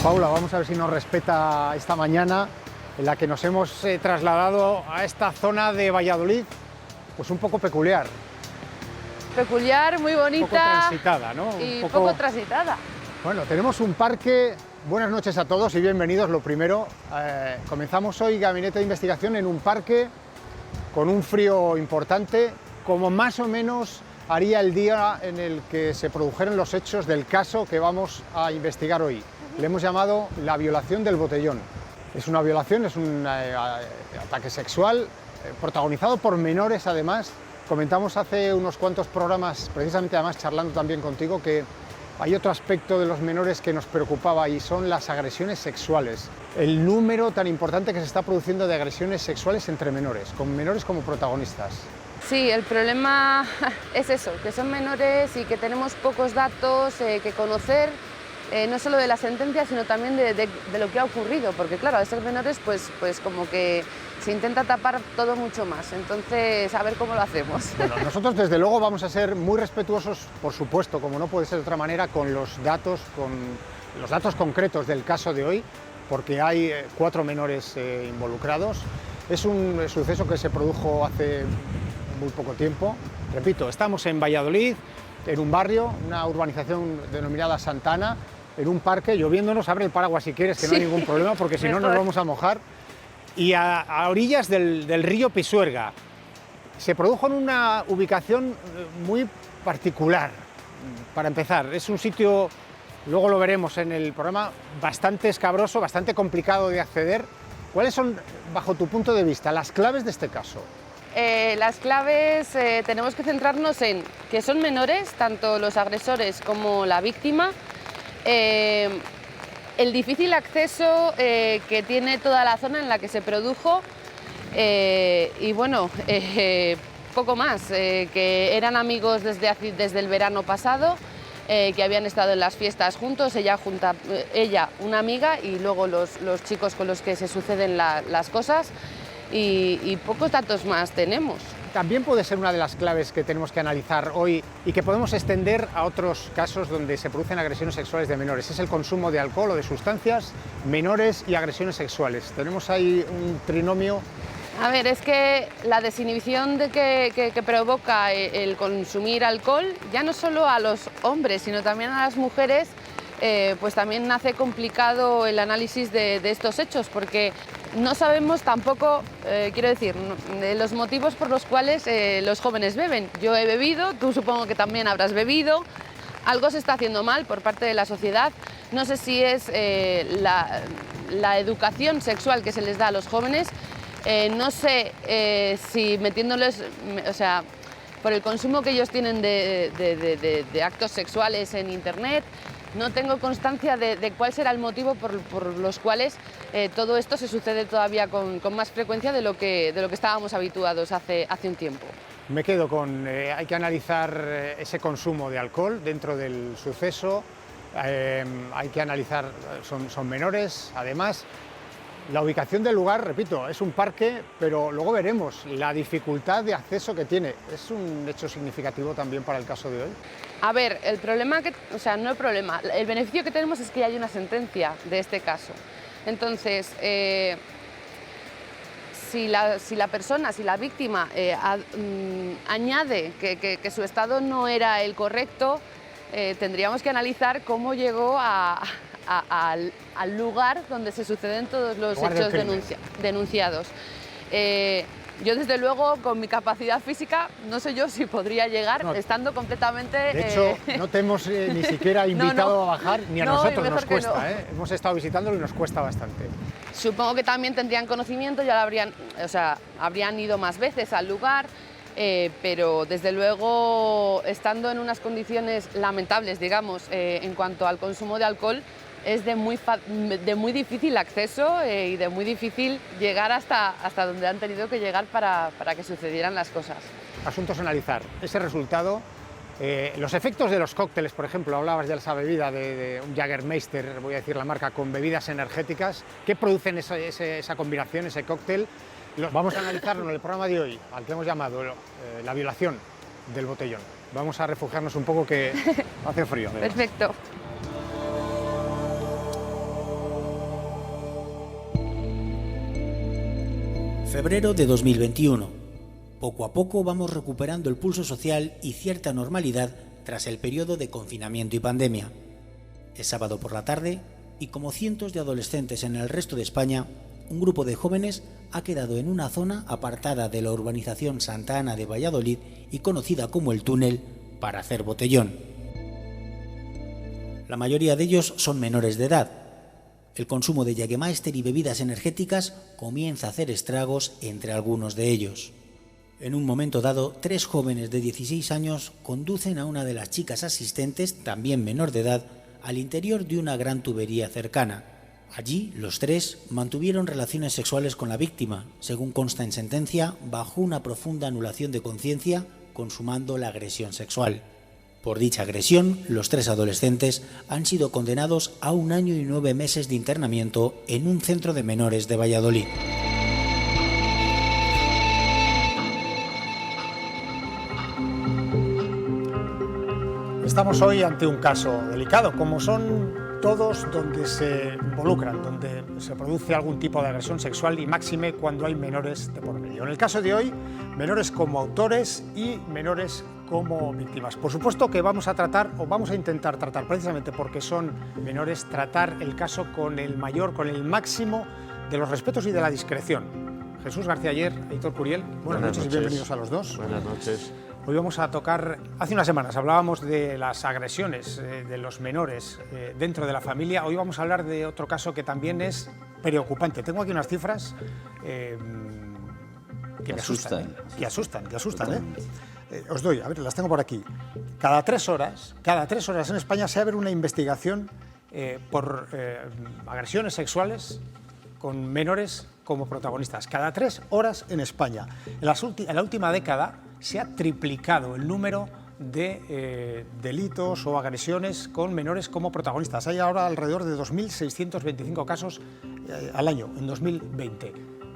Paula, vamos a ver si nos respeta esta mañana en la que nos hemos trasladado a esta zona de Valladolid, pues un poco peculiar. Peculiar, muy bonita. Un poco transitada, ¿no? Y poco transitada. Bueno, tenemos un parque. Buenas noches a todos y bienvenidos. Lo primero, comenzamos hoy Gabinete de Investigación en un parque con un frío importante, como más o menos haría el día en el que se produjeron los hechos del caso que vamos a investigar hoy. Le hemos llamado la violación del botellón. Es una violación, es un ataque sexual protagonizado por menores además. Comentamos hace unos cuantos programas, precisamente además charlando también contigo, que hay otro aspecto de los menores que nos preocupaba y son las agresiones sexuales. El número tan importante que se está produciendo de agresiones sexuales entre menores, con menores como protagonistas. Sí, el problema es eso, que son menores y que tenemos pocos datos que conocer, no solo de la sentencia, sino también de lo que ha ocurrido, porque claro, al ser menores pues como que se intenta tapar todo mucho más, entonces a ver cómo lo hacemos. Bueno, nosotros desde luego vamos a ser muy respetuosos, por supuesto, como no puede ser de otra manera, con los datos concretos del caso de hoy, porque hay 4 menores involucrados. Es un suceso que se produjo hace muy poco tiempo. Repito, estamos en Valladolid, en un barrio, una urbanización denominada Santana, en un parque, lloviéndonos. Abre el paraguas si quieres, que no hay ningún problema, porque si no nos vamos a mojar. Y a orillas del río Pisuerga. Se produjo en una ubicación muy particular. Para empezar, es un sitio, luego lo veremos en el programa, bastante escabroso, bastante complicado de acceder. ¿Cuáles son, bajo tu punto de vista, las claves de este caso? Las claves tenemos que centrarnos en que son menores, tanto los agresores como la víctima, el difícil acceso que tiene toda la zona en la que se produjo y bueno, poco más, que eran amigos desde el verano pasado, que habían estado en las fiestas juntos, ella una amiga y luego los chicos con los que se suceden las cosas. Y pocos datos más tenemos. También puede ser una de las claves que tenemos que analizar hoy y que podemos extender a otros casos donde se producen agresiones sexuales de menores. Es el consumo de alcohol o de sustancias, menores y agresiones sexuales. Tenemos ahí un trinomio. A ver, es que la desinhibición que provoca el consumir alcohol, ya no solo a los hombres, sino también a las mujeres, pues también hace complicado el análisis de estos hechos, porque no sabemos tampoco, quiero decir, los motivos por los cuales los jóvenes beben. Yo he bebido, tú supongo que también habrás bebido, algo se está haciendo mal por parte de la sociedad. No sé si es la educación sexual que se les da a los jóvenes, no sé si metiéndoles, o sea, por el consumo que ellos tienen de actos sexuales en internet. No tengo constancia de cuál será el motivo por los cuales todo esto se sucede todavía con más frecuencia de lo que estábamos habituados hace un tiempo. Me quedo con, hay que analizar ese consumo de alcohol dentro del suceso, hay que analizar, son menores, además. La ubicación del lugar, repito, es un parque, pero luego veremos la dificultad de acceso que tiene. ¿Es un hecho significativo también para el caso de hoy? A ver, el problema, no el problema, el beneficio que tenemos es que hay una sentencia de este caso. Entonces, si la víctima añade que su estado no era el correcto, tendríamos que analizar cómo llegó al lugar donde se suceden todos los hechos denunciados. Yo desde luego con mi capacidad física no sé yo si podría llegar estando completamente... De hecho no te hemos ni siquiera invitado a bajar, ni a nosotros nos cuesta, no. Hemos estado visitándolo y nos cuesta bastante. Supongo que también tendrían conocimiento, ya habrían ido más veces al lugar, pero desde luego estando en unas condiciones lamentables, digamos, en cuanto al consumo de alcohol, es de muy difícil acceso y de muy difícil llegar hasta donde han tenido que llegar para que sucedieran las cosas. Asuntos a analizar. Ese resultado, los efectos de los cócteles, por ejemplo, hablabas de esa bebida, de un Jägermeister, voy a decir la marca, con bebidas energéticas. ¿Qué producen esa combinación, ese cóctel? Vamos a analizarlo en el programa de hoy, al que hemos llamado la violación del botellón. Vamos a refugiarnos un poco que hace frío. Perfecto. Febrero de 2021. Poco a poco vamos recuperando el pulso social y cierta normalidad tras el periodo de confinamiento y pandemia. Es sábado por la tarde y, como cientos de adolescentes en el resto de España, un grupo de jóvenes ha quedado en una zona apartada de la urbanización Santa Ana de Valladolid y conocida como El Túnel para hacer botellón. La mayoría de ellos son menores de edad. El consumo de Jägermeister y bebidas energéticas comienza a hacer estragos entre algunos de ellos. En un momento dado, 3 jóvenes de 16 años conducen a una de las chicas asistentes, también menor de edad, al interior de una gran tubería cercana. Allí, los 3 mantuvieron relaciones sexuales con la víctima, según consta en sentencia, bajo una profunda anulación de conciencia, consumando la agresión sexual. Por dicha agresión, los 3 adolescentes han sido condenados a 1 año y 9 meses de internamiento en un centro de menores de Valladolid. Estamos hoy ante un caso delicado, como son todos donde se involucran, donde se produce algún tipo de agresión sexual y máxime cuando hay menores de por medio. En el caso de hoy, menores como autores y menores como víctimas. Por supuesto que vamos a tratar, o vamos a intentar tratar, precisamente porque son menores, tratar el caso con el máximo de los respetos y de la discreción. Jesús García Aller, Aitor Curiel, buenas noches y bienvenidos a los dos. Buenas noches. Hoy vamos a tocar, hace unas semanas hablábamos de las agresiones de los menores dentro de la familia. Hoy vamos a hablar de otro caso que también es preocupante. Tengo aquí unas cifras que me asustan. Que asustan. Os doy, a ver, las tengo por aquí. Cada 3 horas en España se abre una investigación por agresiones sexuales con menores como protagonistas. Cada 3 horas en España. En la última década se ha triplicado el número de delitos o agresiones con menores como protagonistas. Hay ahora alrededor de 2.625 casos al año, en 2020.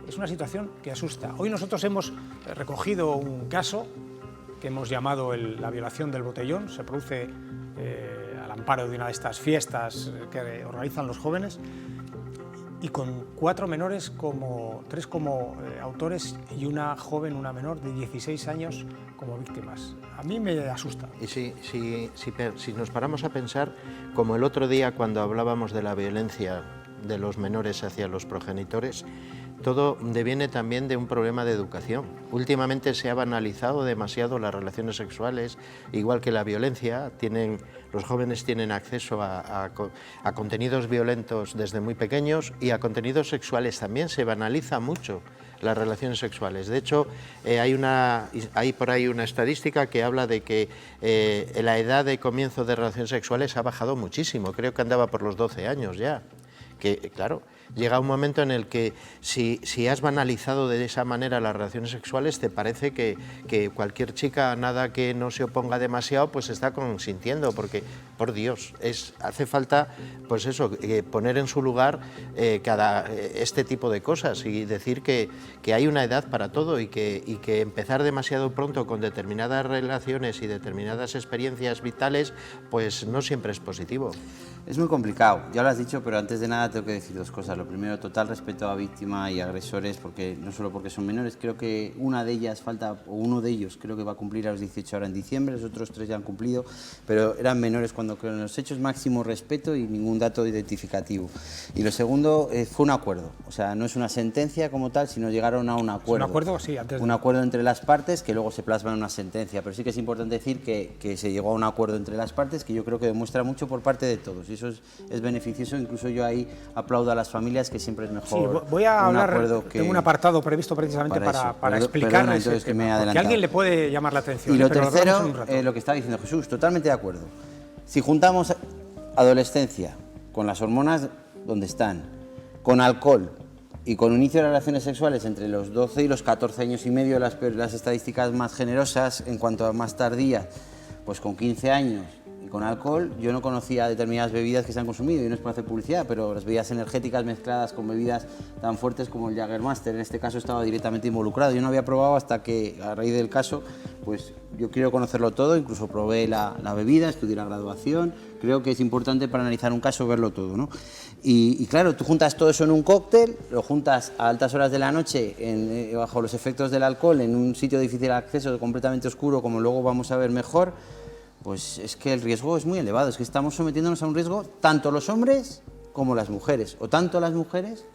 Es una situación que asusta. Hoy nosotros hemos recogido un caso que hemos llamado la violación del botellón. Se produce al amparo de una de estas fiestas que organizan los jóvenes, y con 4 menores, 3 como autores y una joven, una menor de 16 años como víctimas. A mí me asusta. Y si nos paramos a pensar, como el otro día cuando hablábamos de la violencia de los menores hacia los progenitores, todo deviene también de un problema de educación. Últimamente se ha banalizado demasiado las relaciones sexuales, igual que la violencia. Los jóvenes tienen acceso a contenidos violentos desde muy pequeños, y a contenidos sexuales también. Se banaliza mucho las relaciones sexuales. De hecho, hay por ahí una estadística que habla de que la edad de comienzo de relaciones sexuales ha bajado muchísimo. Creo que andaba por los 12 años ya. Que, claro, llega un momento en el que si has banalizado de esa manera las relaciones sexuales, te parece que cualquier chica, nada que no se oponga demasiado, pues está consintiendo, porque, por Dios, hace falta, pues eso, poner en su lugar este tipo de cosas y decir que hay una edad para todo, y que empezar demasiado pronto con determinadas relaciones y determinadas experiencias vitales, pues no siempre es positivo. Es muy complicado, ya lo has dicho, pero antes de nada tengo que decir 2 cosas. Lo primero, total respeto a víctima y agresores, porque no solo porque son menores, creo que uno de ellos creo que va a cumplir a los 18 ahora en diciembre, los otros 3 ya han cumplido, pero eran menores cuando con los hechos, máximo respeto y ningún dato identificativo. Y lo segundo, fue un acuerdo, o sea, no es una sentencia como tal, sino llegaron a un acuerdo. ¿Un acuerdo? Sí, antes de... Un acuerdo entre las partes que luego se plasma en una sentencia, pero sí que es importante decir que se llegó a un acuerdo entre las partes, que yo creo que demuestra mucho por parte de todos. Eso es beneficioso. Incluso yo ahí aplaudo a las familias, que siempre es mejor. Sí, voy a hablar, tengo un apartado previsto precisamente para explicar ese tema, porque a alguien le puede llamar la atención. Y lo tercero, lo que está diciendo Jesús, totalmente de acuerdo. Si juntamos adolescencia con las hormonas donde están, con alcohol y con un inicio de relaciones sexuales entre los 12 y los 14 años y medio, las estadísticas más generosas en cuanto a más tardías, pues con 15 años y con alcohol. Yo no conocía determinadas bebidas que se han consumido, y no es por hacer publicidad, pero las bebidas energéticas mezcladas con bebidas tan fuertes como el Jägermeister, en este caso, estaba directamente involucrado. Yo no había probado hasta que, a raíz del caso, pues yo quiero conocerlo todo, incluso probé la bebida, estudié la graduación. Creo que es importante para analizar un caso verlo todo, ¿no? Y claro, tú juntas todo eso en un cóctel, lo juntas a altas horas de la noche, bajo los efectos del alcohol, en un sitio de difícil acceso, completamente oscuro, como luego vamos a ver mejor, pues es que el riesgo es muy elevado. Es que estamos sometiéndonos a un riesgo tanto los hombres como las mujeres, o tanto las mujeres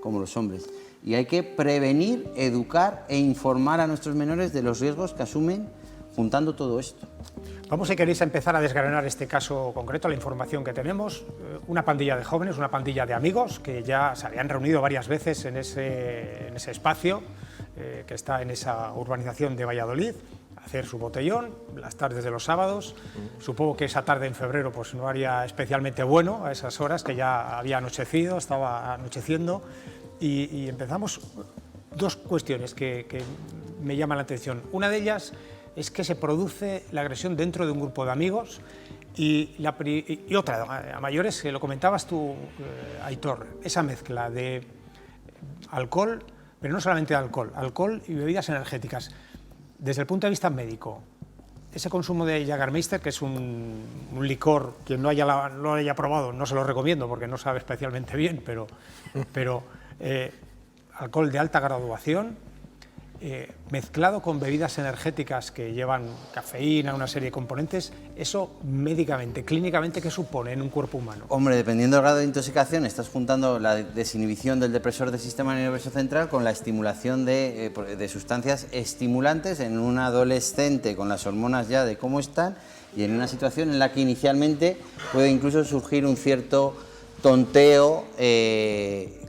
como los hombres. Y hay que prevenir, educar e informar a nuestros menores de los riesgos que asumen juntando todo esto. Vamos, si queréis, a empezar a desgranar este caso concreto, la información que tenemos. Una pandilla de jóvenes, una pandilla de amigos que ya se habían reunido varias veces en ese espacio que está en esa urbanización de Valladolid, a hacer su botellón las tardes de los sábados. Supongo que esa tarde en febrero pues no haría especialmente bueno a esas horas, que ya había anochecido, estaba anocheciendo, y empezamos dos cuestiones que me llaman la atención. Una de ellas es que se produce la agresión dentro de un grupo de amigos, y otra, a mayores, que lo comentabas tú, Aitor, esa mezcla de alcohol, pero no solamente de alcohol y bebidas energéticas. Desde el punto de vista médico, ese consumo de Jägermeister, que es un licor, quien no lo haya probado, no se lo recomiendo porque no sabe especialmente bien, pero alcohol de alta graduación, mezclado con bebidas energéticas que llevan cafeína, una serie de componentes, eso médicamente, clínicamente, ¿qué supone en un cuerpo humano? Hombre, dependiendo del grado de intoxicación, estás juntando la desinhibición del depresor del sistema nervioso central con la estimulación de sustancias estimulantes en un adolescente con las hormonas ya de cómo están, y en una situación en la que inicialmente puede incluso surgir un cierto tonteo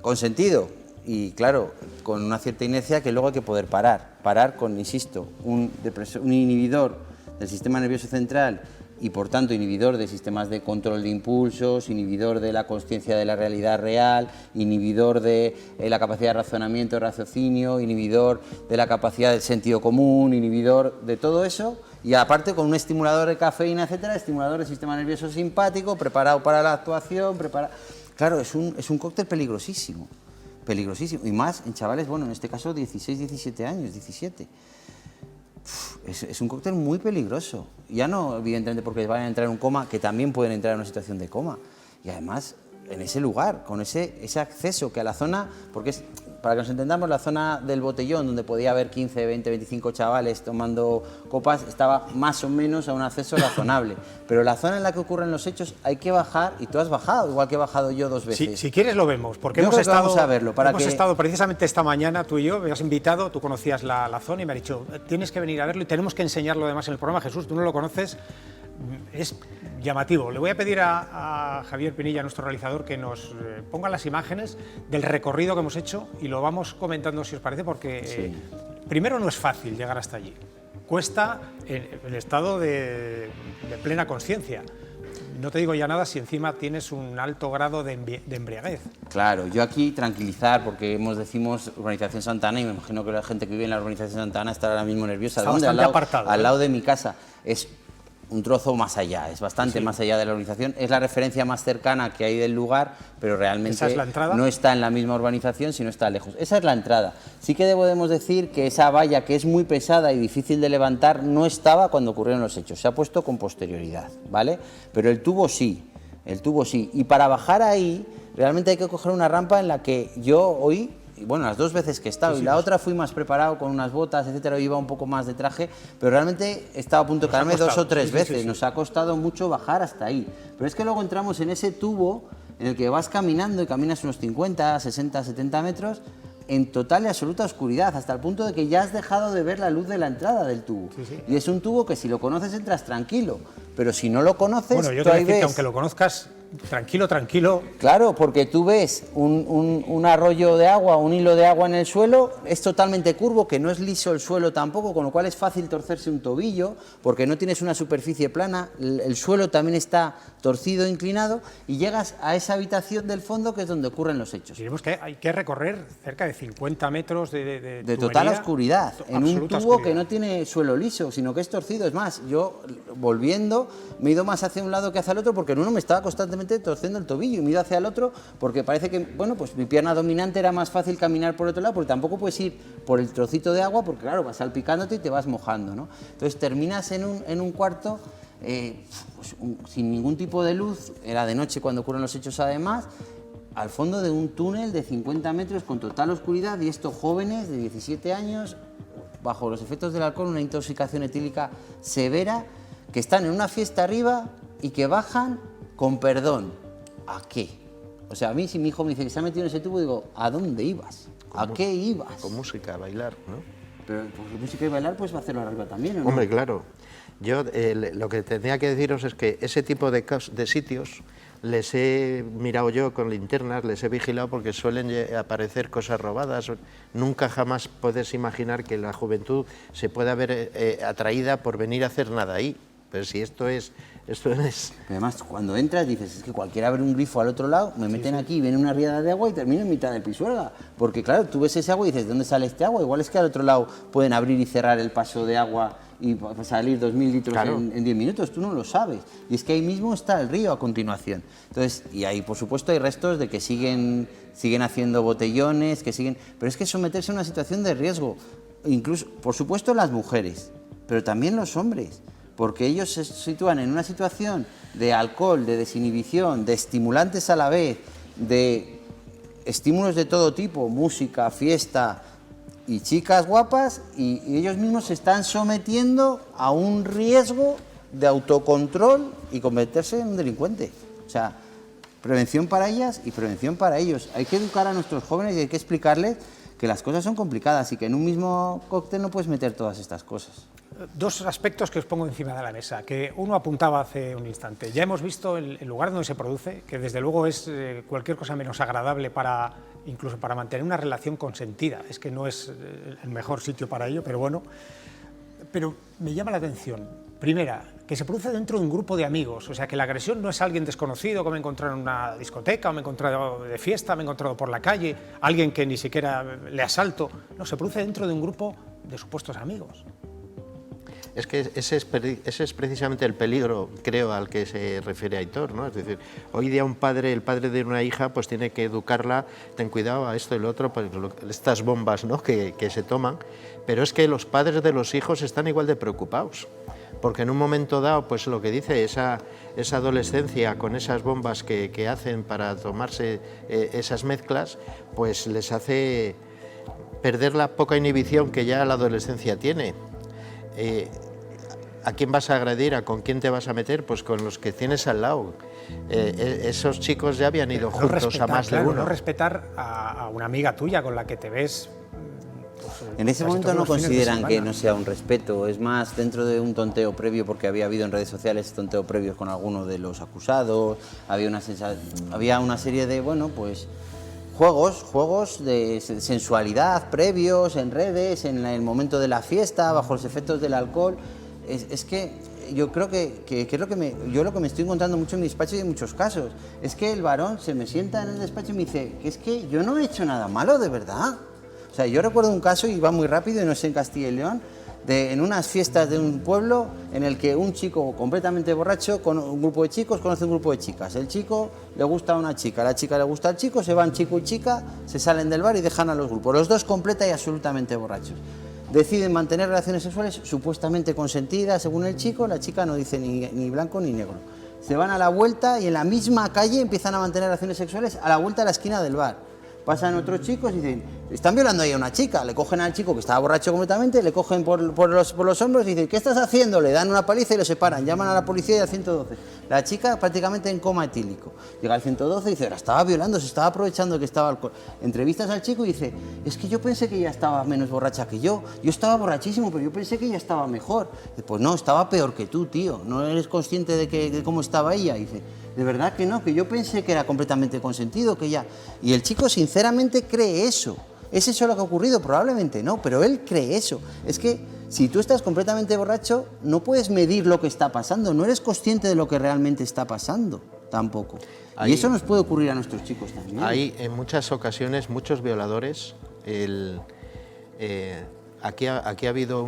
consentido. Y claro, con una cierta inercia que luego hay que poder parar con, insisto, un inhibidor del sistema nervioso central y por tanto inhibidor de sistemas de control de impulsos, inhibidor de la consciencia de la realidad real, inhibidor de la capacidad de razonamiento, raciocinio, inhibidor de la capacidad del sentido común, inhibidor de todo eso, y aparte con un estimulador de cafeína, etcétera, estimulador del sistema nervioso simpático, preparado para la actuación, Claro, es un cóctel peligrosísimo. Peligrosísimo, y más en chavales, bueno, en este caso 16, 17 años, 17. Es un cóctel muy peligroso, ya no evidentemente porque vayan a entrar en un coma, que también pueden entrar en una situación de coma, y además en ese lugar, con ese acceso que a la zona, porque es, para que nos entendamos, la zona del botellón, donde podía haber 15, 20, 25 chavales tomando copas, estaba más o menos a un acceso razonable. Pero la zona en la que ocurren los hechos hay que bajar, y tú has bajado, igual que he bajado yo 2 veces. Si quieres lo vemos, porque yo hemos vamos a verlo, estado precisamente esta mañana, tú y yo, me has invitado, tú conocías la zona y me has dicho, tienes que venir a verlo y tenemos que enseñarlo además en el programa. Jesús, tú no lo conoces, es llamativo. Le voy a pedir a Javier Pinilla, nuestro realizador, que nos ponga las imágenes del recorrido que hemos hecho y lo vamos comentando, si os parece, porque primero no es fácil llegar hasta allí. Cuesta en el estado de plena conciencia. No te digo ya nada si encima tienes un alto grado de embriaguez. Claro, yo aquí tranquilizar, porque decimos Urbanización Santa Ana, y me imagino que la gente que vive en la Urbanización Santa Ana está ahora mismo nerviosa. Está bastante apartado, al lado de mi casa. Es un trozo más allá, es bastante más allá de la urbanización, es la referencia más cercana que hay del lugar, pero realmente ¿Esa es la entrada? No está en la misma urbanización, sino está lejos. Esa es la entrada. Sí que debemos decir que esa valla, que es muy pesada y difícil de levantar, no estaba cuando ocurrieron los hechos, se ha puesto con posterioridad, ¿vale? Pero el tubo sí, y para bajar ahí realmente hay que coger una rampa en la que yo hoy, bueno, las 2 veces que he estado, y la otra fui más preparado con unas botas, etcétera, iba un poco más de traje, pero realmente he estado a punto de caerme 2 o 3 veces, nos ha costado mucho bajar hasta ahí, pero es que luego entramos en ese tubo en el que vas caminando y caminas unos 50, 60, 70 metros en total y absoluta oscuridad, hasta el punto de que ya has dejado de ver la luz de la entrada del tubo. Y es un tubo que si lo conoces entras tranquilo, pero si no lo conoces... Bueno, yo te voy a decir que aunque lo conozcas, tranquilo, tranquilo. Claro, porque tú ves un arroyo de agua, un hilo de agua en el suelo, es totalmente curvo, que no es liso el suelo tampoco, con lo cual es fácil torcerse un tobillo, porque no tienes una superficie plana, el suelo también está torcido, inclinado, y llegas a esa habitación del fondo que es donde ocurren los hechos. Diremos que hay que recorrer cerca de 50 metros de total oscuridad, en un tubo oscuridad. que no tiene suelo liso, sino que es torcido. Es más, yo volviendo me he ido más hacia un lado que hacia el otro, porque en uno me estaba constantemente torciendo el tobillo, y me he ido hacia el otro porque parece que, bueno, pues mi pierna dominante era más fácil caminar por otro lado, porque tampoco puedes ir por el trocito de agua, porque claro, vas salpicándote y te vas mojando, ¿no? Entonces terminas en un cuarto sin ningún tipo de luz, era de noche cuando ocurren los hechos además, al fondo de un túnel de 50 metros con total oscuridad, y estos jóvenes de 17 años, bajo los efectos del alcohol, una intoxicación etílica severa, que están en una fiesta arriba y que bajan con perdón. ¿A qué? O sea, a mí si mi hijo me dice que se ha metido en ese tubo, digo, ¿a dónde ibas? ¿A qué ibas? Con música, a bailar, ¿no? Pero pues, música y bailar, pues va a hacerlo arriba también, ¿o no? Hombre, claro. Yo lo que tenía que deciros es que ese tipo de sitios les he mirado yo con linternas, les he vigilado porque suelen aparecer cosas robadas. Nunca jamás puedes imaginar que la juventud se pueda ver atraída por venir a hacer nada ahí. Pero si esto es... Además, cuando entras dices, es que cualquiera abre un grifo al otro lado, me meten aquí, viene una riada de agua y termino en mitad de Pisuerga. Porque claro, tú ves ese agua y dices, ¿de dónde sale este agua? Igual es que al otro lado pueden abrir y cerrar el paso de agua y salir 2.000 litros claro. en 10 minutos, tú no lo sabes. Y es que ahí mismo está el río a continuación. Entonces, y ahí por supuesto hay restos de que siguen haciendo botellones, que siguen... Pero es que someterse a una situación de riesgo, incluso, por supuesto, las mujeres, pero también los hombres, porque ellos se sitúan en una situación de alcohol, de desinhibición, de estimulantes a la vez, de estímulos de todo tipo, música, fiesta y chicas guapas, y ellos mismos se están sometiendo a un riesgo de autocontrol y convertirse en un delincuente. O sea, prevención para ellas y prevención para ellos. Hay que educar a nuestros jóvenes y hay que explicarles que las cosas son complicadas y que en un mismo cóctel no puedes meter todas estas cosas. Dos aspectos que os pongo encima de la mesa, que uno apuntaba hace un instante. Ya hemos visto el lugar donde se produce, que desde luego es cualquier cosa menos agradable incluso para mantener una relación consentida. Es que no es el mejor sitio para ello, pero bueno. Pero me llama la atención, primera, que se produce dentro de un grupo de amigos, o sea, que la agresión no es alguien desconocido que me he encontrado en una discoteca, o me he encontrado de fiesta, me he encontrado por la calle, alguien que ni siquiera le asalto. No, se produce dentro de un grupo de supuestos amigos. Es que ese es precisamente el peligro, creo, al que se refiere Aitor, ¿no? Es decir, hoy día el padre de una hija, pues tiene que educarla, ten cuidado a esto y lo otro, pues, estas bombas, ¿no?, que se toman, pero es que los padres de los hijos están igual de preocupados, porque en un momento dado, pues lo que dice esa adolescencia con esas bombas que hacen para tomarse esas mezclas, pues les hace perder la poca inhibición que ya la adolescencia tiene. ¿A quién vas a agredir? ¿A con quién te vas a meter? Pues con los que tienes al lado. Esos chicos ya habían ido juntos a más de uno. No respetar a una amiga tuya con la que te ves... En ese momento no consideran que no sea un respeto, es más dentro de un tonteo previo, porque había habido en redes sociales tonteo previos con algunos de los acusados, había una serie de, bueno, pues juegos de sensualidad previos en redes, en el momento de la fiesta, bajo los efectos del alcohol. Es que yo creo que es lo que me estoy encontrando mucho en mi despacho y en muchos casos, es que el varón se me sienta en el despacho y me dice que es que yo no he hecho nada malo, de verdad. O sea, yo recuerdo un caso, y va muy rápido, y no sé, en Castilla y León, en unas fiestas de un pueblo en el que un chico completamente borracho con un grupo de chicos conoce un grupo de chicas. El chico le gusta a una chica, la chica le gusta al chico, se van chico y chica, se salen del bar y dejan a los grupos, los dos completa y absolutamente borrachos. Deciden mantener relaciones sexuales supuestamente consentidas según el chico, la chica no dice ni blanco ni negro. Se van a la vuelta y en la misma calle empiezan a mantener relaciones sexuales a la vuelta de la esquina del bar. Pasan otros chicos y dicen, Están violando ahí a una chica, le cogen al chico que estaba borracho completamente, le cogen por los hombros y dicen, ¿qué estás haciendo? Le dan una paliza y lo separan, llaman a la policía y al 112. La chica prácticamente en coma etílico. Llega al 112 y dice, la estaba violando, se estaba aprovechando que estaba alcohol. Entrevistas al chico y dice, es que yo pensé que ella estaba menos borracha que yo estaba borrachísimo, pero yo pensé que ella estaba mejor. Dice, pues no, estaba peor que tú, tío, no eres consciente de cómo estaba ella. Dice, de verdad que no, que yo pensé que era completamente consentido, que ella... Y el chico sinceramente cree eso. ¿Es eso lo que ha ocurrido? Probablemente no, pero él cree eso. Es que si tú estás completamente borracho, no puedes medir lo que está pasando, no eres consciente de lo que realmente está pasando tampoco. Y eso nos puede ocurrir a nuestros chicos también. Hay en muchas ocasiones muchos violadores. Aquí ha habido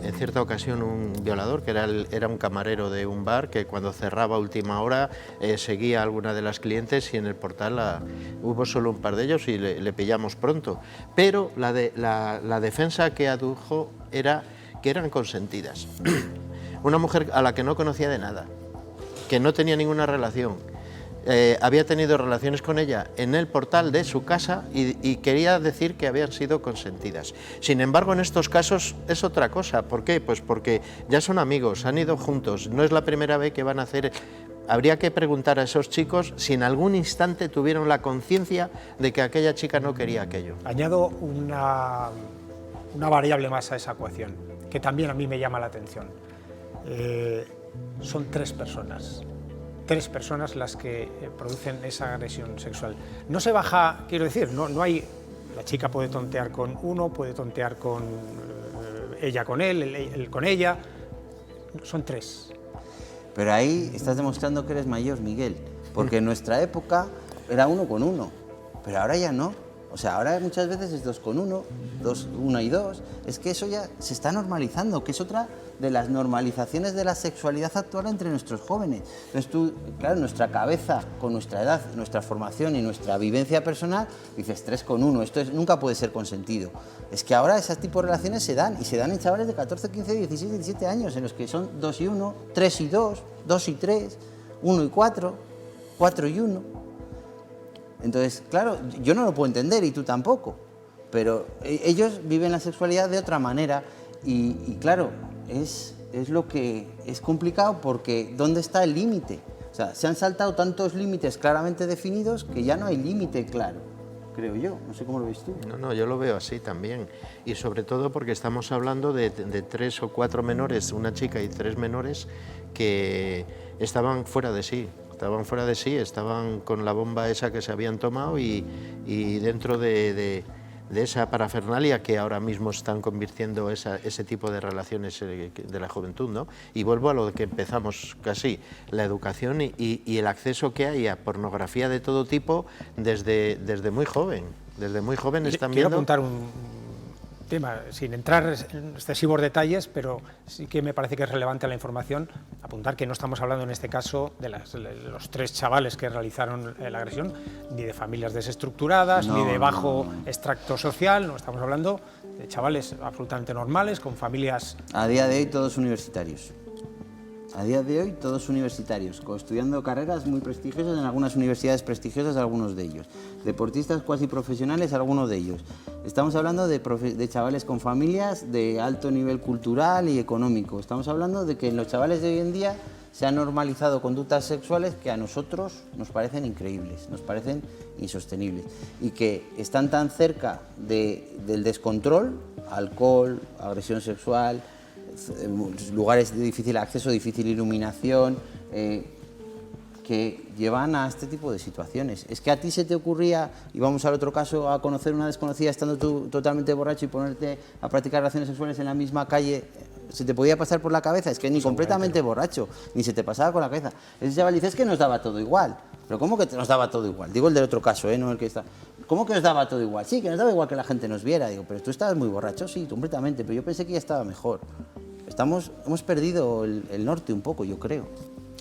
en cierta ocasión un violador que era un camarero de un bar que cuando cerraba a última hora seguía a alguna de las clientes y en el portal hubo solo un par de ellos y le pillamos pronto. Pero la defensa que adujo era que eran consentidas. Una mujer a la que no conocía de nada, que no tenía ninguna relación. Había tenido relaciones con ella en el portal de su casa y quería decir que habían sido consentidas. Sin embargo, en estos casos es otra cosa. ¿Por qué? Pues porque ya son amigos, han ido juntos, no es la primera vez que van a hacer... Habría que preguntar a esos chicos si en algún instante tuvieron la conciencia de que aquella chica no quería aquello. Añado una variable más a esa ecuación, que también a mí me llama la atención. Son tres personas las que producen esa agresión sexual. No se baja, quiero decir, no hay... La chica puede tontear con uno, puede tontear con ella con él con ella. Son tres. Pero ahí estás demostrando que eres mayor, Miguel, porque en nuestra época era 1 con 1, pero ahora ya no. O sea, ahora muchas veces es 2 con 1, 1 y 2. Es que eso ya se está normalizando, que es otra de las normalizaciones de la sexualidad actual entre nuestros jóvenes. Entonces tú, claro, nuestra cabeza, con nuestra edad, nuestra formación y nuestra vivencia personal, dices 3 con 1, nunca puede ser consentido. Es que ahora ese tipo de relaciones se dan, y se dan en chavales de 14, 15, 16, 17 años, en los que son 2 y 1, 3 y 2, 2 y 3, 1 y 4, 4 y 1... Entonces, claro, yo no lo puedo entender y tú tampoco, pero ellos viven la sexualidad de otra manera y claro, es lo que es complicado porque ¿dónde está el límite? O sea, se han saltado tantos límites claramente definidos que ya no hay límite claro, creo yo. No sé cómo lo ves tú. No, yo lo veo así también. Y sobre todo porque estamos hablando de 3 o 4 menores, una chica y 3 menores que estaban fuera de sí. Estaban con la bomba esa que se habían tomado y dentro de esa parafernalia que ahora mismo están convirtiendo ese tipo de relaciones de la juventud, ¿no? Y vuelvo a lo que empezamos casi, la educación y el acceso que hay a pornografía de todo tipo desde muy joven. Desde muy joven están viendo... Quiero apuntar un tema, sin entrar en excesivos detalles, pero sí que me parece que es relevante a la información, apuntar que no estamos hablando en este caso de los 3 chavales que realizaron la agresión, ni de familias desestructuradas, ni de bajo extracto social, no estamos hablando de chavales absolutamente normales, con familias... A día de hoy todos universitarios. Estudiando carreras muy prestigiosas en algunas universidades prestigiosas, algunos de ellos. Deportistas cuasi profesionales, algunos de ellos. Estamos hablando de chavales con familias de alto nivel cultural y económico. Estamos hablando de que en los chavales de hoy en día se han normalizado conductas sexuales que a nosotros nos parecen increíbles, nos parecen insostenibles. Y que están tan cerca del descontrol, alcohol, agresión sexual, lugares de difícil acceso, difícil iluminación, que llevan a este tipo de situaciones. Es que a ti se te ocurría, y vamos al otro caso, a conocer una desconocida estando tú totalmente borracho y ponerte a practicar relaciones sexuales en la misma calle, ¿se te podía pasar por la cabeza? Es que ni completamente borracho, ni se te pasaba por la cabeza. Ese chaval dice, es que nos daba todo igual. Pero ¿cómo que nos daba todo igual? Digo el del otro caso, no el que está... ¿Cómo que nos daba todo igual? Sí, que nos daba igual que la gente nos viera. Digo, pero tú estabas muy borracho, sí, completamente, pero yo pensé que ya estaba mejor. Hemos perdido el norte un poco, yo creo.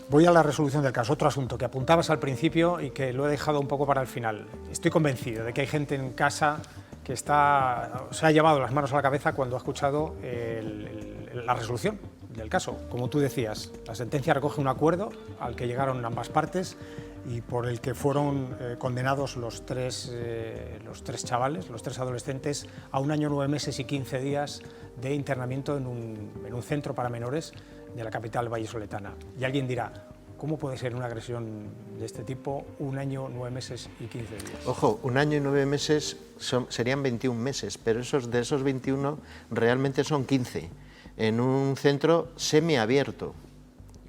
Voy a la resolución del caso, otro asunto que apuntabas al principio y que lo he dejado un poco para el final. Estoy convencido de que hay gente en casa que se ha llevado las manos a la cabeza cuando ha escuchado la resolución del caso. Como tú decías, la sentencia recoge un acuerdo al que llegaron ambas partes y por el que fueron condenados los tres chavales, los 3 adolescentes, a 1 año, 9 meses y 15 días de internamiento en un centro para menores de la capital vallisoletana. Y alguien dirá, ¿cómo puede ser una agresión de este tipo 1 año, 9 meses y 15 días? Ojo, 1 año y 9 meses serían 21 meses, pero de esos 21 realmente son 15 en un centro semiabierto.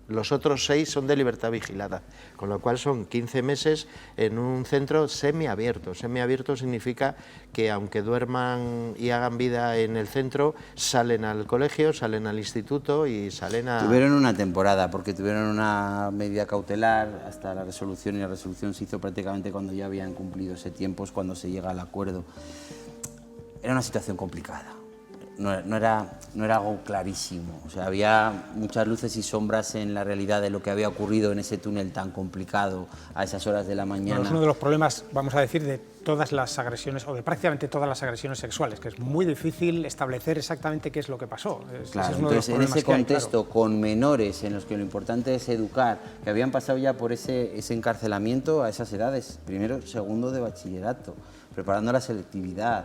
Los otros 6 son de libertad vigilada, con lo cual son 15 meses en un centro semiabierto. Semiabierto significa que aunque duerman y hagan vida en el centro, salen al colegio, salen al instituto y salen a... Tuvieron una temporada, porque tuvieron una medida cautelar hasta la resolución, y la resolución se hizo prácticamente cuando ya habían cumplido ese tiempo, es cuando se llega al acuerdo. Era una situación complicada. No era algo clarísimo, o sea, había muchas luces y sombras en la realidad de lo que había ocurrido en ese túnel tan complicado a esas horas de la mañana. Bueno, es uno de los problemas, vamos a decir, de todas las agresiones, o de prácticamente todas las agresiones sexuales, que es muy difícil establecer exactamente qué es lo que pasó. Claro, entonces en ese contexto, con menores en los que lo importante es educar, que habían pasado ya por ese encarcelamiento a esas edades, primero, segundo de bachillerato, preparando la selectividad.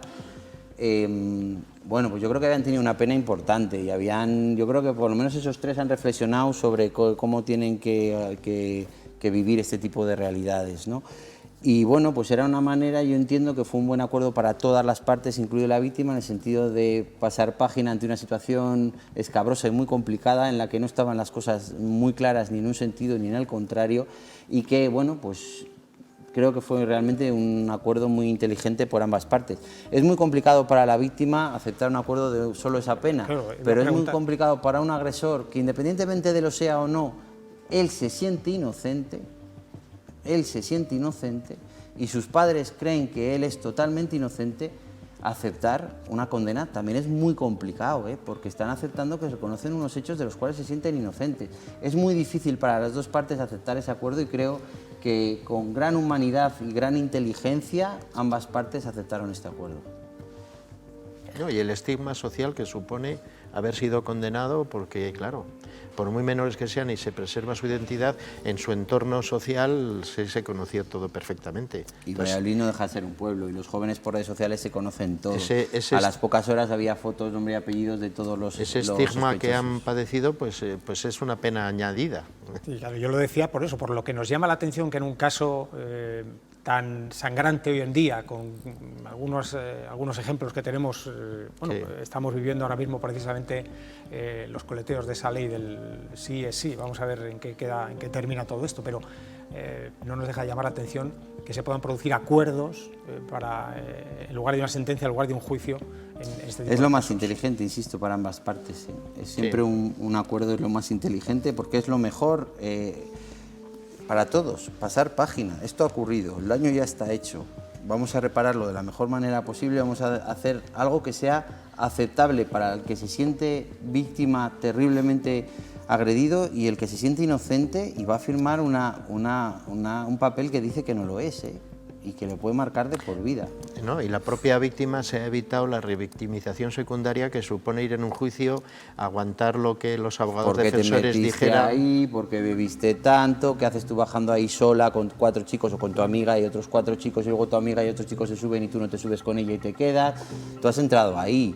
Bueno, pues yo creo que habían tenido una pena importante y yo creo que por lo menos esos 3 han reflexionado sobre cómo tienen que vivir este tipo de realidades, ¿no? Y bueno, pues era una manera, yo entiendo que fue un buen acuerdo para todas las partes, incluida la víctima, en el sentido de pasar página ante una situación escabrosa y muy complicada en la que no estaban las cosas muy claras ni en un sentido ni en el contrario, y que, bueno, pues creo que fue realmente un acuerdo muy inteligente por ambas partes. Es muy complicado para la víctima aceptar un acuerdo de solo esa pena, claro, pero es muy complicado para un agresor que, independientemente de lo sea o no, él se siente inocente y sus padres creen que él es totalmente inocente. Aceptar una condena también es muy complicado, porque están aceptando que se conocen unos hechos de los cuales se sienten inocentes. Es muy difícil para las dos partes aceptar ese acuerdo y creo que con gran humanidad y gran inteligencia ambas partes aceptaron este acuerdo. No, y el estigma social que supone haber sido condenado, porque claro, por muy menores que sean y se preserva su identidad, en su entorno social se conocía todo perfectamente. Y Valladolid no deja de ser un pueblo, y los jóvenes por redes sociales se conocen todos. A las pocas horas había fotos, nombre y apellidos de todos los estigma que han padecido, pues es una pena añadida. Sí, claro, yo lo decía por eso, por lo que nos llama la atención que en un caso tan sangrante hoy en día, con algunos ejemplos que tenemos, bueno, sí, estamos viviendo ahora mismo precisamente los coleteos de esa ley del sí es sí. Vamos a ver en qué termina todo esto, pero no nos deja de llamar la atención que se puedan producir acuerdos para, en lugar de una sentencia, en lugar de un juicio. En este tipo es lo más inteligente, insisto, para ambas partes. Es siempre un acuerdo, es lo más inteligente, porque es lo mejor para todos. Pasar página, esto ha ocurrido, el daño ya está hecho, vamos a repararlo de la mejor manera posible, vamos a hacer algo que sea aceptable para el que se siente víctima terriblemente agredido y el que se siente inocente, y va a firmar un papel que dice que no lo es, y que le puede marcar de por vida. No, y la propia víctima se ha evitado la revictimización secundaria que supone ir en un juicio, aguantar lo que los abogados defensores dijeran. Ahí, porque bebiste tanto, ¿qué haces tú bajando ahí sola con 4 chicos o con tu amiga y otros 4 chicos, y luego tu amiga y otros chicos se suben y tú no te subes con ella y te quedas? Tú has entrado ahí.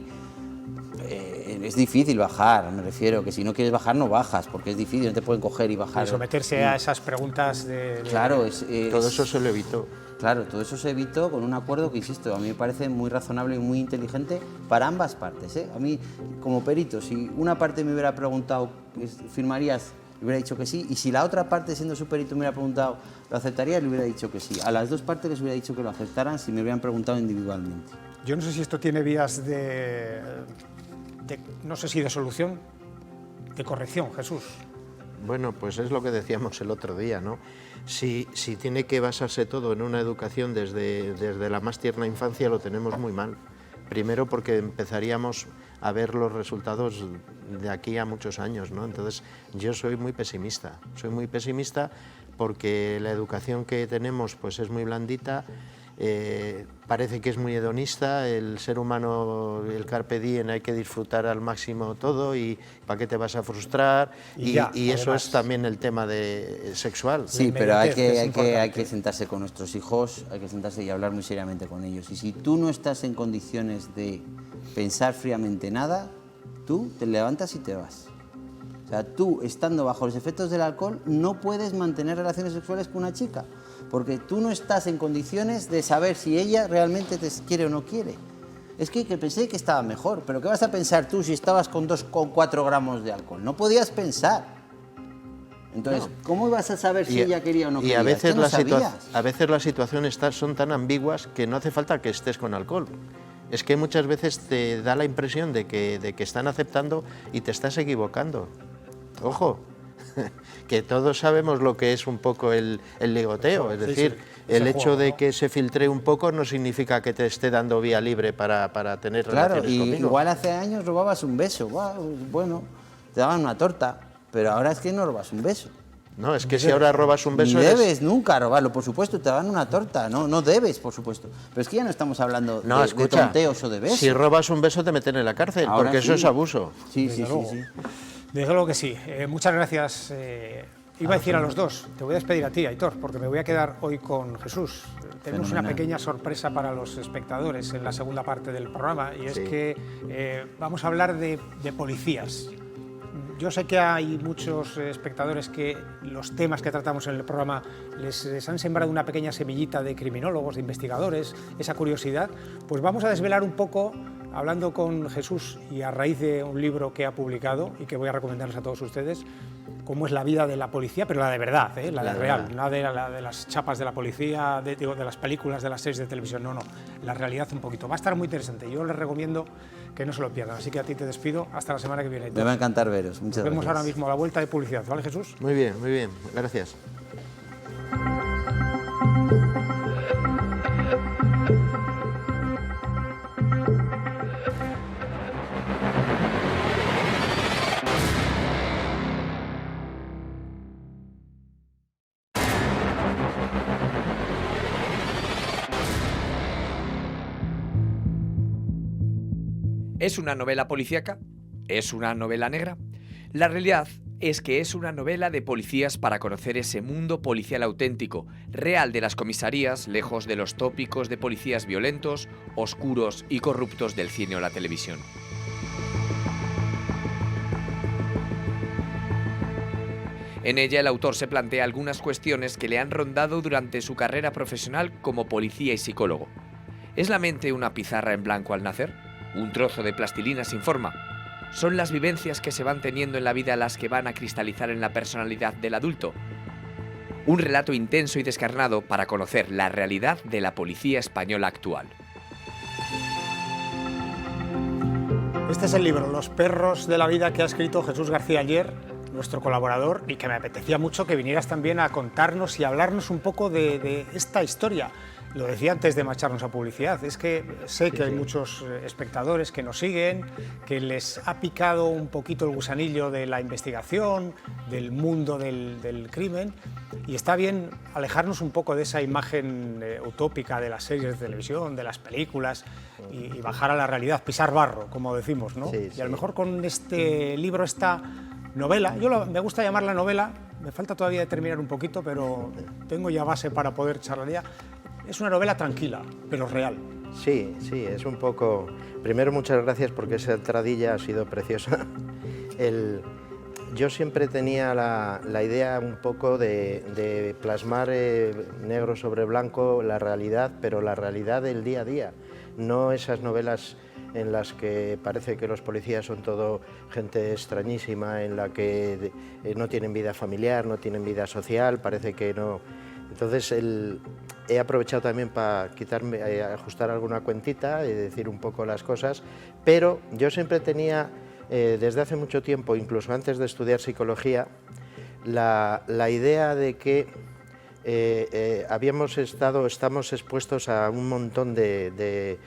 Es difícil bajar, me refiero, que si no quieres bajar no bajas, porque es difícil, no te pueden coger y bajar. Y someterse a esas preguntas Claro, todo eso se lo evitó. Claro, todo eso se evitó con un acuerdo que, insisto, a mí me parece muy razonable y muy inteligente para ambas partes. A mí, como perito, si una parte me hubiera preguntado, ¿firmarías?, le hubiera dicho que sí, y si la otra parte, siendo su perito, me hubiera preguntado, ¿lo aceptarías?, le hubiera dicho que sí. A las dos partes les hubiera dicho que lo aceptaran si me hubieran preguntado individualmente. Yo no sé si esto tiene vías no sé si de solución, de corrección, Jesús. Bueno, pues es lo que decíamos el otro día, ¿no? Si tiene que basarse todo en una educación desde la más tierna infancia, lo tenemos muy mal. Primero porque empezaríamos a ver los resultados de aquí a muchos años, ¿no? Entonces yo soy muy pesimista porque la educación que tenemos pues es muy blandita. parece que es muy hedonista, el ser humano, el carpe diem, hay que disfrutar al máximo todo y ¿para qué te vas a frustrar? Y eso es también el tema sexual. Sí, pero hay que sentarse con nuestros hijos, hay que sentarse y hablar muy seriamente con ellos. Y si tú no estás en condiciones de pensar fríamente nada, tú te levantas y te vas. O sea, tú, estando bajo los efectos del alcohol, no puedes mantener relaciones sexuales con una chica, porque tú no estás en condiciones de saber si ella realmente te quiere o no quiere. Es que pensé que estaba mejor, pero ¿qué vas a pensar tú si estabas con 4 gramos de alcohol? No podías pensar. Entonces, ¿cómo ibas a saber si ella quería o no quería? Y a veces, a veces las situaciones son tan ambiguas que no hace falta que estés con alcohol. Es que muchas veces te da la impresión de que están aceptando y te estás equivocando. Ojo, que todos sabemos lo que es un poco el ligoteo, es decir, el hecho de que se filtre un poco no significa que te esté dando vía libre para tener relaciones conmigo. Claro, igual hace años robabas un beso, bueno, te daban una torta, pero ahora es que no robas un beso. No, es que si ahora robas un beso... Ni debes nunca robarlo, por supuesto, te dan una torta, no debes, por supuesto. Pero es que ya no estamos hablando de tonteos o de besos. Si robas un beso te meten en la cárcel, ahora porque eso es abuso. Sí. Desde luego que sí. Muchas gracias. Iba a decir a los dos, te voy a despedir a ti, Aitor, porque me voy a quedar hoy con Jesús. Tenemos una pequeña sorpresa para los espectadores en la segunda parte del programa, y es que vamos a hablar de policías. Yo sé que hay muchos espectadores que los temas que tratamos en el programa les han sembrado una pequeña semillita de criminólogos, de investigadores, esa curiosidad. Pues vamos a desvelar un poco, hablando con Jesús y a raíz de un libro que ha publicado y que voy a recomendarles a todos ustedes, cómo es la vida de la policía, pero la de verdad, la de real, no de las chapas de la policía, de las películas, de las series de televisión, no, la realidad un poquito. Va a estar muy interesante, yo les recomiendo que no se lo pierdan, así que a ti te despido, hasta la semana que viene. Me va a encantar veros, muchas gracias. Nos vemos ahora mismo a la vuelta de publicidad, ¿vale, Jesús? Muy bien, gracias. ¿Es una novela policíaca? ¿Es una novela negra? La realidad es que es una novela de policías para conocer ese mundo policial auténtico, real de las comisarías, lejos de los tópicos de policías violentos, oscuros y corruptos del cine o la televisión. En ella el autor se plantea algunas cuestiones que le han rondado durante su carrera profesional como policía y psicólogo. ¿Es la mente una pizarra en blanco al nacer? ¿Un trozo de plastilina sin forma? ¿Son las vivencias que se van teniendo en la vida las que van a cristalizar en la personalidad del adulto? Un relato intenso y descarnado para conocer la realidad de la policía española actual. Este es el libro, Los perros de la vida, que ha escrito Jesús García Aller, nuestro colaborador, y que me apetecía mucho que vinieras también a contarnos y hablarnos un poco de esta historia. Lo decía antes de marcharnos a publicidad, es que sé que hay muchos espectadores que nos siguen, que les ha picado un poquito el gusanillo de la investigación, del mundo del crimen, y está bien alejarnos un poco de esa imagen utópica de las series de televisión, de las películas, y bajar a la realidad, pisar barro, como decimos, ¿no? Y a lo mejor con este libro, esta novela, me gusta llamarla novela, me falta todavía terminar un poquito, pero tengo ya base para poder charlar ya. Es una novela tranquila, pero real. Sí, es un poco... Primero, muchas gracias porque esa entradilla ha sido preciosa. Yo siempre tenía la idea un poco de plasmar negro sobre blanco la realidad, pero la realidad del día a día, no esas novelas en las que parece que los policías son todo gente extrañísima, en la que no tienen vida familiar, no tienen vida social, parece que no... Entonces he aprovechado también para ajustar alguna cuentita y decir un poco las cosas, pero yo siempre tenía, desde hace mucho tiempo, incluso antes de estudiar psicología, la idea de que estamos expuestos a un montón de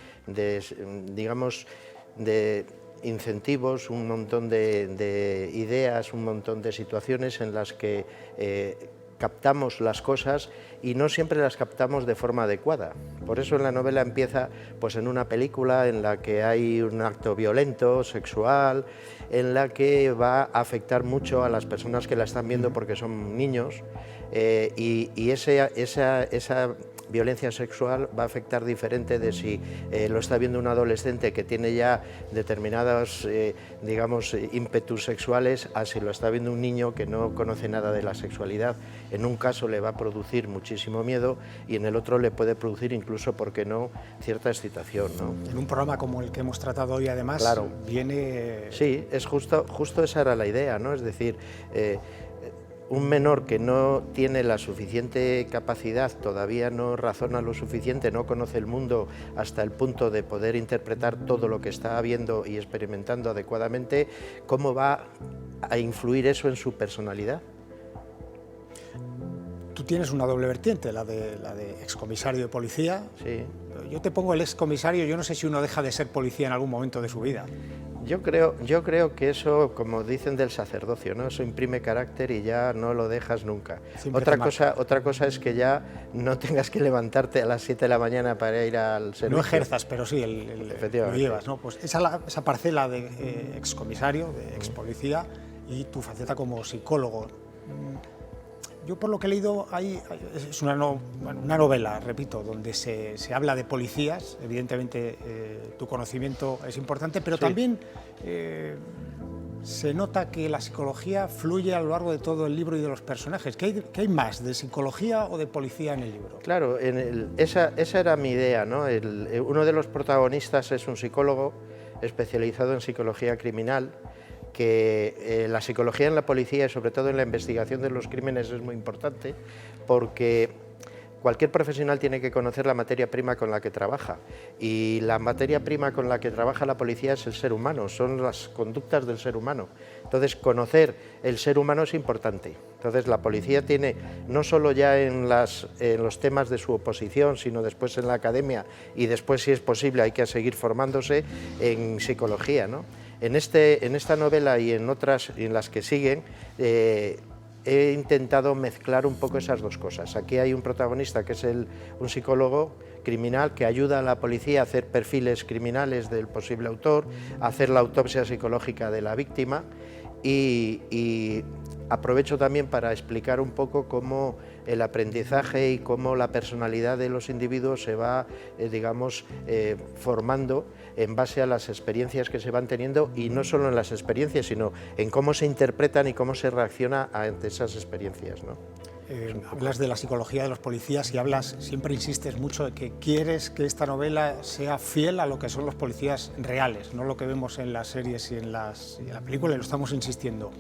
incentivos, un montón de ideas, un montón de situaciones en las que captamos las cosas y no siempre las captamos de forma adecuada. Por eso en la novela empieza pues en una película en la que hay un acto violento, sexual, en la que va a afectar mucho a las personas que la están viendo porque son niños, y esa violencia sexual va a afectar diferente de si lo está viendo un adolescente que tiene ya determinados, digamos, ímpetus sexuales, a si lo está viendo un niño que no conoce nada de la sexualidad. En un caso le va a producir muchísimo miedo y en el otro le puede producir incluso, ¿por qué no?, cierta excitación, ¿no? En un programa como el que hemos tratado hoy, además, claro, viene... Sí, es justo esa era la idea, ¿no? Es decir, un menor que no tiene la suficiente capacidad, todavía no razona lo suficiente, no conoce el mundo hasta el punto de poder interpretar todo lo que está viendo y experimentando adecuadamente, ¿cómo va a influir eso en su personalidad? Tú tienes una doble vertiente, la de excomisario de policía. Sí. Yo te pongo el excomisario, yo no sé si uno deja de ser policía en algún momento de su vida. Yo creo que eso, como dicen del sacerdocio, ¿no? Eso imprime carácter y ya no lo dejas nunca. Otra cosa es que ya no tengas que levantarte a las 7 de la mañana para ir al servicio. No ejerzas, pero sí lo llevas, ¿no? Pues esa parcela de excomisario, de expolicía, y tu faceta como psicólogo. Yo, por lo que he leído, es una novela, repito, donde se habla de policías. Evidentemente, tu conocimiento es importante, pero sí, también se nota que la psicología fluye a lo largo de todo el libro y de los personajes. ¿Qué hay más, de psicología o de policía en el libro? Claro, esa era mi idea, ¿no? Uno de los protagonistas es un psicólogo especializado en psicología criminal, que la psicología en la policía y sobre todo en la investigación de los crímenes es muy importante, porque cualquier profesional tiene que conocer la materia prima con la que trabaja, y la materia prima con la que trabaja la policía es el ser humano, son las conductas del ser humano. Entonces, conocer el ser humano es importante. Entonces, la policía tiene, no solo ya en los temas de su oposición, sino después en la academia, y después, si es posible, hay que seguir formándose en psicología, ¿no? En esta novela y en otras, y en las que siguen, he intentado mezclar un poco esas dos cosas. Aquí hay un protagonista que es un psicólogo criminal que ayuda a la policía a hacer perfiles criminales del posible autor, a hacer la autopsia psicológica de la víctima, y aprovecho también para explicar un poco cómo el aprendizaje y cómo la personalidad de los individuos se va, digamos, formando en base a las experiencias que se van teniendo, y no solo en las experiencias, sino en cómo se interpretan y cómo se reacciona ante esas experiencias, ¿no? Hablas de la psicología de los policías y siempre insistes mucho de que quieres que esta novela sea fiel a lo que son los policías reales, no lo que vemos en las series y en la película, y lo estamos insistiendo.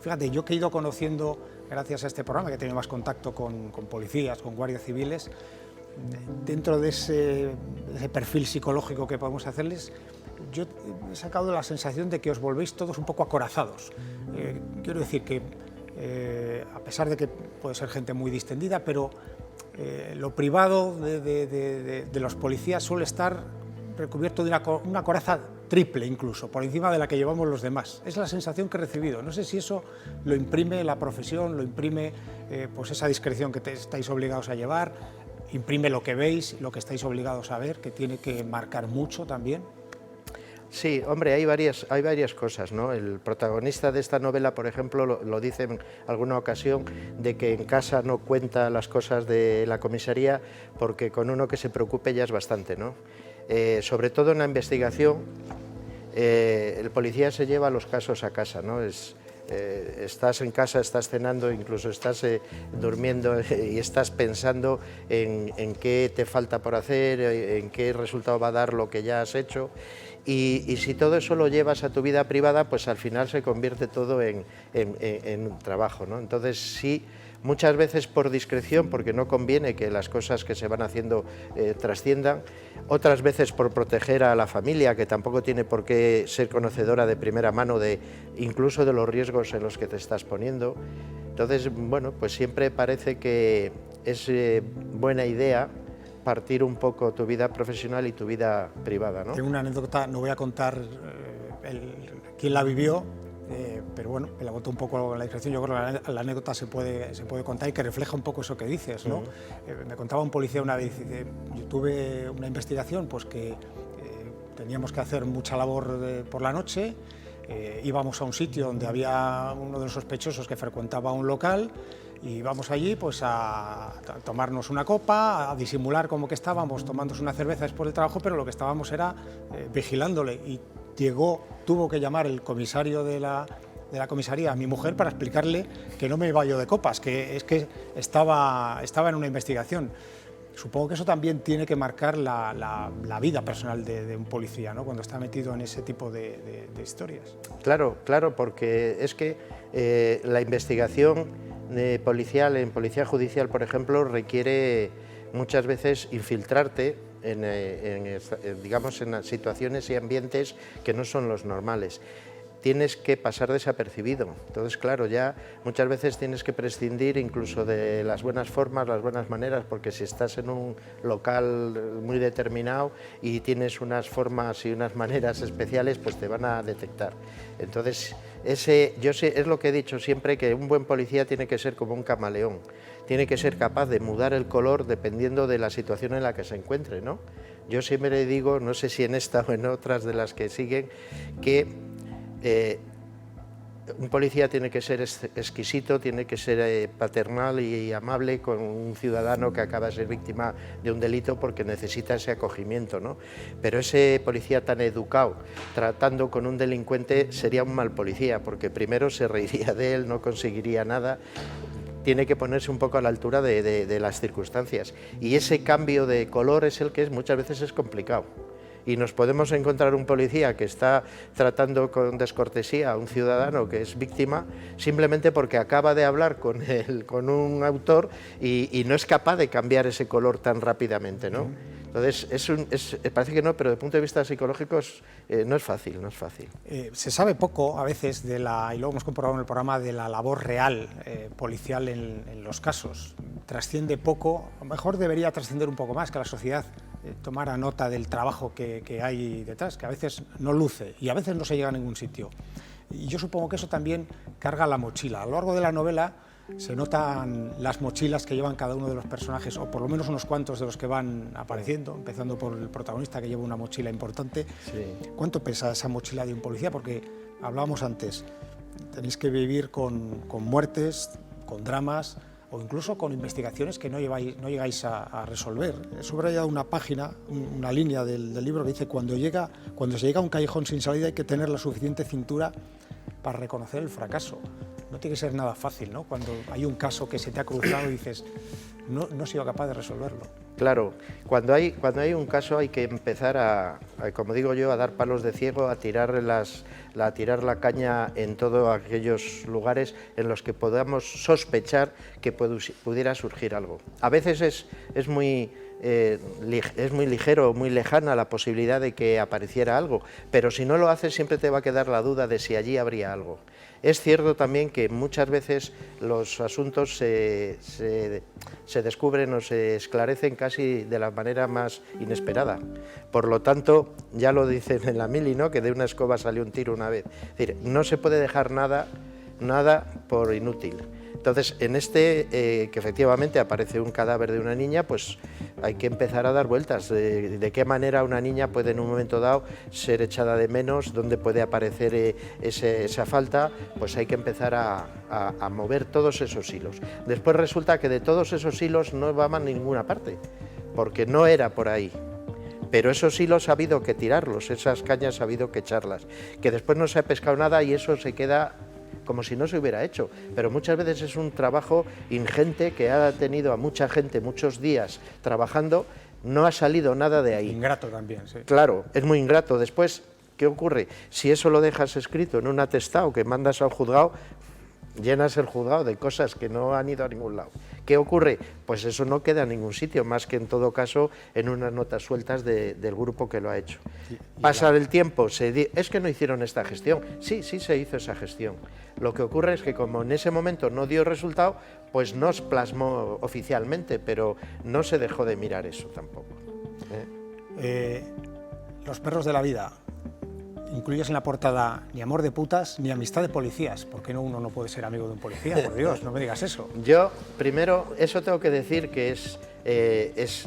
Fíjate, yo que he ido conociendo, gracias a este programa, que he tenido más contacto con policías, con guardias civiles, dentro de ese perfil psicológico que podemos hacerles, yo he sacado la sensación de que os volvéis todos un poco acorazados. Quiero decir que, a pesar de que puede ser gente muy distendida, pero lo privado de los policías suele estar recubierto de una coraza triple, incluso, por encima de la que llevamos los demás. Es la sensación que he recibido. No sé si eso lo imprime la profesión, lo imprime pues esa discreción que estáis obligados a llevar, imprime lo que veis, lo que estáis obligados a ver, que tiene que marcar mucho también. Sí, hombre, hay varias cosas, ¿no? El protagonista de esta novela, por ejemplo, lo dice en alguna ocasión, de que en casa no cuenta las cosas de la comisaría porque con uno que se preocupe ya es bastante, ¿no? Sobre todo en la investigación, el policía se lleva los casos a casa, ¿no? Estás en casa, estás cenando, incluso estás durmiendo y estás pensando en qué te falta por hacer, en qué resultado va a dar lo que ya has hecho. Y si todo eso lo llevas a tu vida privada, pues al final se convierte todo en un trabajo, ¿no? Entonces sí, muchas veces por discreción, porque no conviene que las cosas que se van haciendo trasciendan, otras veces por proteger a la familia, que tampoco tiene por qué ser conocedora de primera mano incluso de los riesgos en los que te estás poniendo. Entonces, bueno, pues siempre parece que es buena idea partir un poco tu vida profesional y tu vida privada, ¿no? Tengo una anécdota, no voy a contar quién la vivió, pero bueno, me la contó un poco la discreción. Yo creo que la anécdota se puede contar y que refleja un poco eso que dices, ¿no? Me contaba un policía una vez, dice, yo tuve una investigación pues que teníamos que hacer mucha labor por la noche, íbamos a un sitio donde había uno de los sospechosos que frecuentaba un local y íbamos allí pues a tomarnos una copa, a disimular como que estábamos tomándonos una cerveza después del trabajo, pero lo que estábamos era vigilándole, y tuvo que llamar el comisario de la comisaría a mi mujer para explicarle que no me iba yo de copas, que es que estaba en una investigación. Supongo que eso también tiene que marcar la vida personal de un policía, ¿no? Cuando está metido en ese tipo de historias. Claro, porque es que la investigación policial, en policía judicial, por ejemplo, requiere muchas veces infiltrarte digamos, en situaciones y ambientes que no son los normales. Tienes que pasar desapercibido. Entonces, claro, ya muchas veces tienes que prescindir incluso de las buenas formas, las buenas maneras, porque si estás en un local muy determinado y tienes unas formas y unas maneras especiales, pues te van a detectar. Entonces, es lo que he dicho siempre, que un buen policía tiene que ser como un camaleón. Tiene que ser capaz de mudar el color dependiendo de la situación en la que se encuentre, ¿no? Yo siempre le digo, no sé si en esta o en otras de las que siguen, que un policía tiene que ser exquisito, tiene que ser paternal y amable con un ciudadano que acaba de ser víctima de un delito porque necesita ese acogimiento, ¿no? Pero ese policía tan educado tratando con un delincuente sería un mal policía, porque primero se reiría de él, no conseguiría nada. Tiene que ponerse un poco a la altura de las circunstancias, y ese cambio de color es el que muchas veces es complicado. Y nos podemos encontrar un policía que está tratando con descortesía a un ciudadano que es víctima simplemente porque acaba de hablar con un autor y no es capaz de cambiar ese color tan rápidamente, ¿no? Entonces, parece que no, pero desde el punto de vista psicológico no es fácil, no es fácil. Se sabe poco a veces y lo hemos comprobado en el programa, de la labor real policial en los casos. Trasciende poco, a lo mejor debería trascender un poco más, que la sociedad tomara nota del trabajo que hay detrás, que a veces no luce y a veces no se llega a ningún sitio. Y yo supongo que eso también carga la mochila. A lo largo de la novela se notan las mochilas que llevan cada uno de los personajes, o por lo menos unos cuantos de los que van apareciendo, empezando por el protagonista, que lleva una mochila importante. Sí. ¿Cuánto pesa esa mochila de un policía? Porque hablábamos antes, tenéis que vivir con muertes, con dramas, o incluso con investigaciones que no llegáis a resolver. He subrayado una página, una línea del libro que dice: cuando se llega a un callejón sin salida hay que tener la suficiente cintura para reconocer el fracaso. No tiene que ser nada fácil, ¿no? Cuando hay un caso que se te ha cruzado y dices, no he sido capaz de resolverlo. Claro, cuando hay un caso hay que empezar como digo yo, a dar palos de ciego, a tirar la caña en todos aquellos lugares en los que podamos sospechar que pudiera surgir algo. A veces es muy ligero, muy lejana la posibilidad de que apareciera algo, pero si no lo haces siempre te va a quedar la duda de si allí habría algo. Es cierto también que muchas veces los asuntos se descubren o se esclarecen casi de la manera más inesperada. Por lo tanto, ya lo dicen en la mili, ¿no?, que de una escoba salió un tiro una vez. Es decir, no se puede dejar nada por inútil. Entonces, que efectivamente aparece un cadáver de una niña, pues hay que empezar a dar vueltas. De qué manera una niña puede en un momento dado ser echada de menos, dónde puede aparecer esa falta, pues hay que empezar a mover todos esos hilos. Después resulta que de todos esos hilos no va a ninguna parte, porque no era por ahí. Pero esos hilos ha habido que tirarlos, esas cañas ha habido que echarlas, que después no se ha pescado nada y eso se queda como si no se hubiera hecho, pero muchas veces es un trabajo ingente que ha tenido a mucha gente muchos días trabajando, no ha salido nada de ahí. Ingrato también, sí. Claro, es muy ingrato. Después, ¿qué ocurre? Si eso lo dejas escrito en un atestado que mandas al juzgado, llenas el juzgado de cosas que no han ido a ningún lado. ¿Qué ocurre? Pues eso no queda en ningún sitio, más que en todo caso en unas notas sueltas del grupo que lo ha hecho. Pasa el tiempo, es que no hicieron esta gestión. Sí se hizo esa gestión. Lo que ocurre es que como en ese momento no dio resultado, pues no se plasmó oficialmente, pero no se dejó de mirar eso tampoco. Los perros de la vida. incluyes en la portada ni amor de putas ni amistad de policías. ¿Por qué uno no puede ser amigo de un policía? Por Dios, no me digas eso. Yo, primero, eso tengo que decir que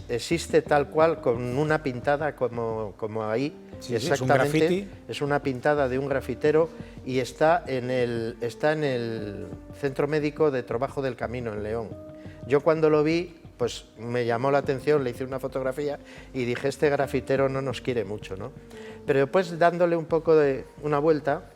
existe tal cual con una pintada como ahí. Sí, exactamente, es una pintada de un grafitero y está en el Centro Médico de Trabajo del Camino en León. Yo cuando lo vi, pues me llamó la atención, le hice una fotografía y dije, este grafitero no nos quiere mucho, ¿no? Pero después, dándole un poco de una vuelta,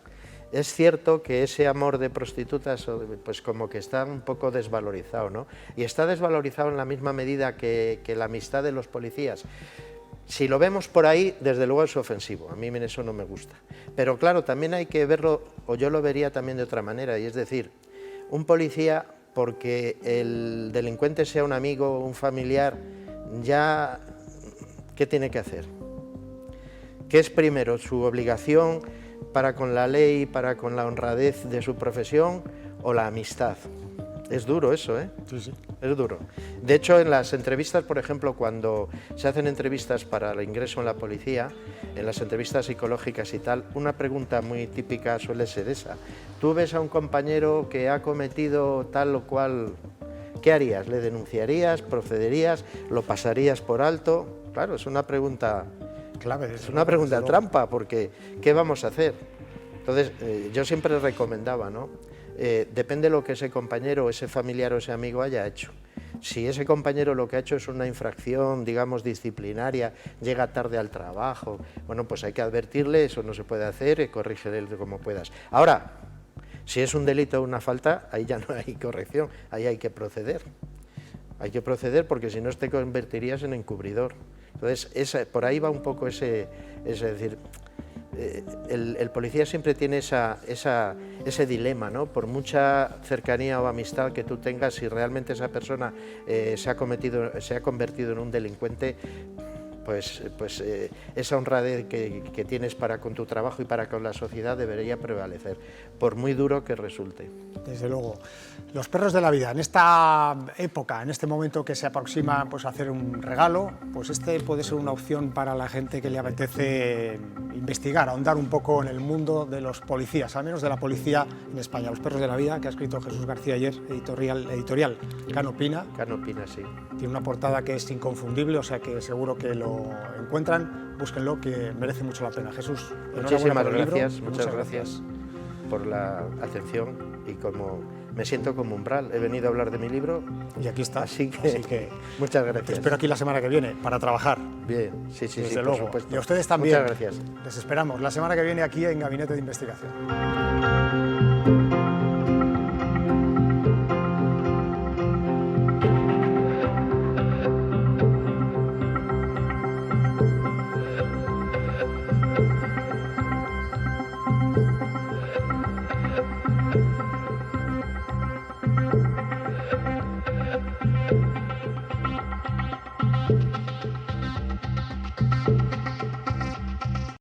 es cierto que ese amor de prostitutas, pues como que está un poco desvalorizado, ¿no? Y está desvalorizado en la misma medida que la amistad de los policías. Si lo vemos por ahí, desde luego es ofensivo, a mí eso no me gusta. Pero claro, también hay que verlo, o yo lo vería también de otra manera, y es decir, un policía, porque el delincuente sea un amigo, un familiar, ya, ¿qué tiene que hacer? ¿Qué es primero, su obligación para con la ley, para con la honradez de su profesión, o la amistad? Es duro eso, ¿eh? Sí, sí. Es duro. De hecho, en las entrevistas, por ejemplo, cuando se hacen entrevistas para el ingreso en la policía, en las entrevistas psicológicas y tal, una pregunta muy típica suele ser esa. Tú ves a un compañero que ha cometido tal o cual, ¿qué harías? ¿Le denunciarías? ¿Procederías? ¿Lo pasarías por alto? Claro, es una pregunta clave, es una pregunta trampa, porque ¿qué vamos a hacer? Entonces, yo siempre recomendaba, ¿no? Depende de lo que ese compañero, ese familiar o ese amigo haya hecho. Si ese compañero lo que ha hecho es una infracción, digamos, disciplinaria, llega tarde al trabajo, bueno, pues hay que advertirle, eso no se puede hacer, corrígele como puedas. Ahora, si es un delito o una falta, ahí ya no hay corrección, ahí hay que proceder. Hay que proceder porque si no te convertirías en encubridor. Entonces, por ahí va un poco es decir, el policía siempre tiene ese dilema, ¿no? Por mucha cercanía o amistad que tú tengas, si realmente esa persona se ha convertido en un delincuente, pues esa honradez que tienes para con tu trabajo y para con la sociedad debería prevalecer, por muy duro que resulte. Desde luego. Los perros de la vida, en esta época, en este momento que se aproxima, pues hacer un regalo, pues este puede ser una opción para la gente que le apetece investigar, ahondar un poco en el mundo de los policías, al menos de la policía en España. Los perros de la vida, que ha escrito Jesús García ayer, editorial Canopina. Canopina, sí. Tiene una portada que es inconfundible, o sea que seguro que lo encuentran, búsquenlo, que merece mucho la pena. Jesús, muchísimas gracias, muchas gracias por la atención y como me siento como umbral, he venido a hablar de mi libro y aquí está, así que muchas gracias. Te espero aquí la semana que viene para trabajar. Bien, sí, desde luego. Por supuesto. Y a ustedes también. Muchas gracias. Les esperamos la semana que viene aquí en Gabinete de Investigación.